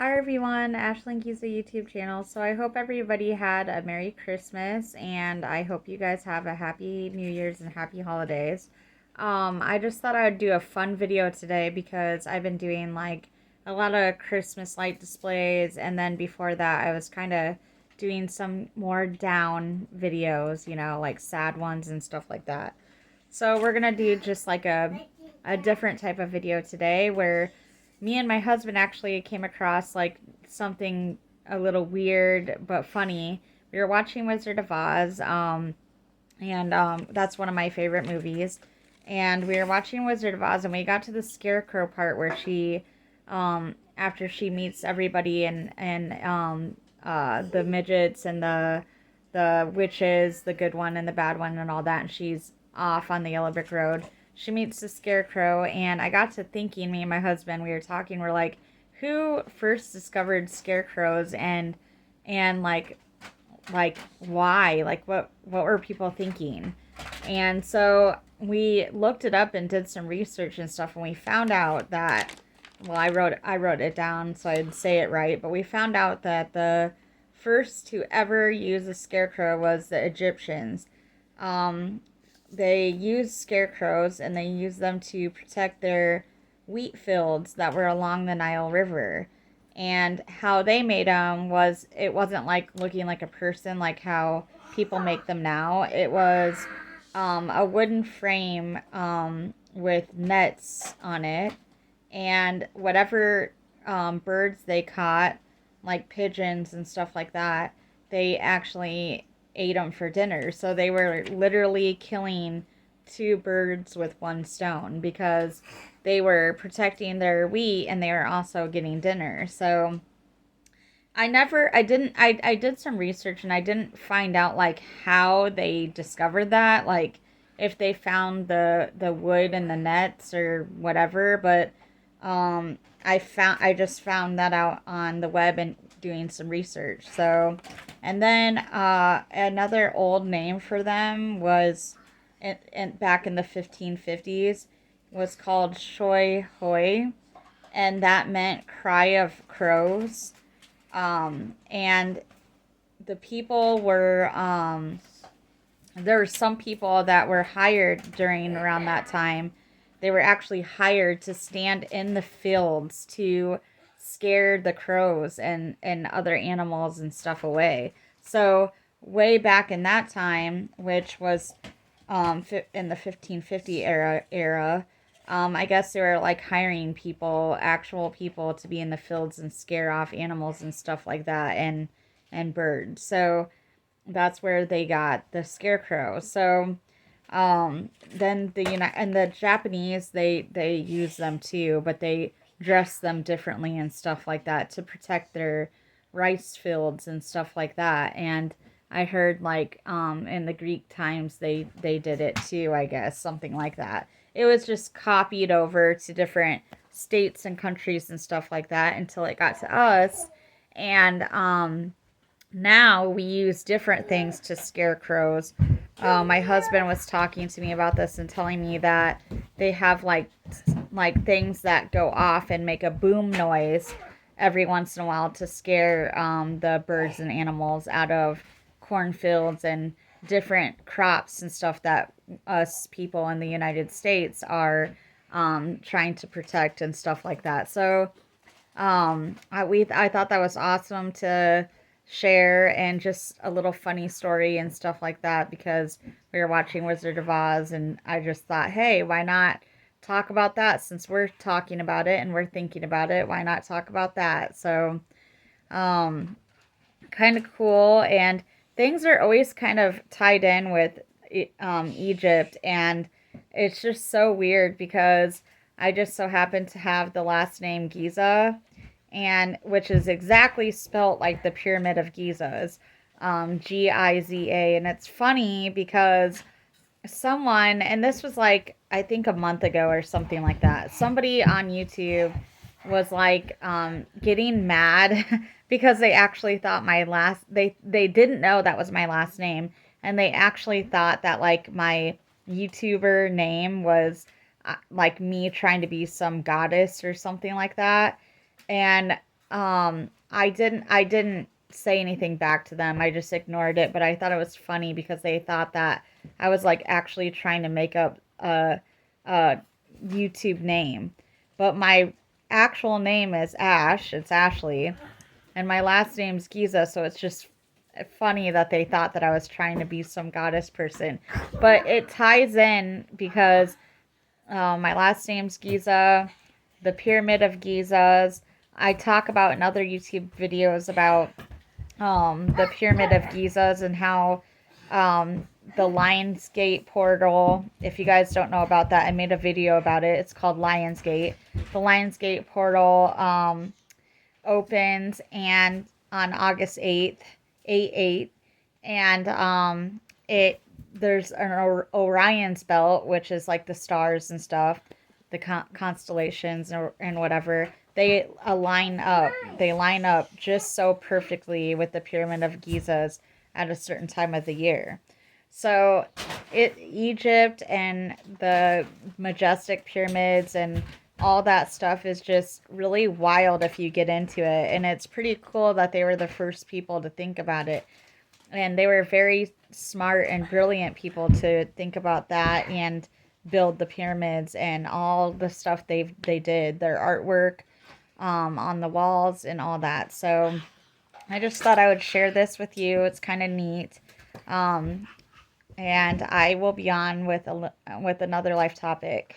Hi everyone, Ashlyn Giza YouTube channel. So I hope everybody had a Merry Christmas and I hope you guys have a Happy New Year's and Happy Holidays. I just thought I would do a fun video today because I've been doing like a lot of Christmas light displays, and then before that I was kind of doing some more down videos, like sad ones and stuff like that. So we're gonna do just like a different type of video today where me and my husband actually came across like something a little weird but funny. We were watching Wizard of Oz, and that's one of my favorite movies. And we were watching Wizard of Oz, and we got to the Scarecrow part where she, after she meets everybody and the midgets and the witches, the good one and the bad one, and all that, and she's off on the yellow brick road. She meets the Scarecrow, and I got to thinking, me and my husband, we were talking, we're like, who first discovered scarecrows, and like why, like what were people thinking? And so we looked it up and did some research and stuff, and we found out that, well, I wrote it down so I'd say it right, but we found out that the first to ever use a scarecrow was the Egyptians. um they used scarecrows, and they used them to protect their wheat fields that were along the Nile River. And how they made them was, it wasn't like looking like a person like how people make them now. It was a wooden frame with nets on it, and whatever birds they caught, like pigeons and stuff like that, they actually ate them for dinner. So they were literally killing two birds with one stone because they were protecting their wheat and they were also getting dinner. So I did some research, and I didn't find out like how they discovered that, like if they found the wood and the nets or whatever, but I just found that out on the web and doing some research. So, and then another old name for them was back in the 1550s was called Shoi Hoi, and that meant cry of crows. And the people were there were some people that were hired during around that time. They were actually hired to stand in the fields to scare the crows and other animals and stuff away. So way back in that time, which was in the 1550 era, I guess they were like hiring people, actual people, to be in the fields and scare off animals and stuff like that, and birds. So that's where they got the scarecrow. So then and the Japanese, they use them too, but they dress them differently and stuff like that to protect their rice fields and stuff like that. And I heard like in the Greek times they did it too, I guess, something like that. It was just copied over to different states and countries and stuff like that until it got to us. And now we use different things to scare crows. My husband was talking to me about this and telling me that they have like things that go off and make a boom noise every once in a while to scare the birds and animals out of cornfields and different crops and stuff that us people in the United States are trying to protect and stuff like that. So I thought that was awesome to share, and just a little funny story and stuff like that, because we were watching Wizard of Oz, and I just thought, hey, why not talk about that since we're talking about it and we're thinking about it? Why not talk about that? So, um, kind of cool, and things are always kind of tied in with Egypt, and it's just so weird because I just so happen to have the last name Giza, and which is exactly spelt like the Pyramid of Giza's, Giza, and it's funny because someone, and this was like I think a month ago or something like that, somebody on YouTube was like getting mad because they actually thought they didn't know that was my last name, and they actually thought that like my YouTuber name was like me trying to be some goddess or something like that. And I didn't say anything back to them. I just ignored it, but I thought it was funny because they thought that I was like actually trying to make up a YouTube name. But my actual name is Ash. It's Ashley, and my last name's Giza, so it's just funny that they thought that I was trying to be some goddess person. But it ties in because my last name's Giza, the Pyramid of Gizas. I talk about in other YouTube videos about the Pyramid of Gizas and how the Lionsgate portal, if you guys don't know about that, I made a video about it. It's called Lionsgate. The Lionsgate portal opens and on August 8th, 8/8, and it there's an Orion's belt, which is like the stars and stuff, the constellations and whatever. They align up. They line up just so perfectly with the Pyramid of Giza's at a certain time of the year. So, Egypt and the majestic pyramids and all that stuff is just really wild if you get into it. And it's pretty cool that they were the first people to think about it. And they were very smart and brilliant people to think about that and build the pyramids and all the stuff they did, their artwork on the walls and all that. So I just thought I would share this with you. It's kind of neat. Um, and I will be on with another life topic.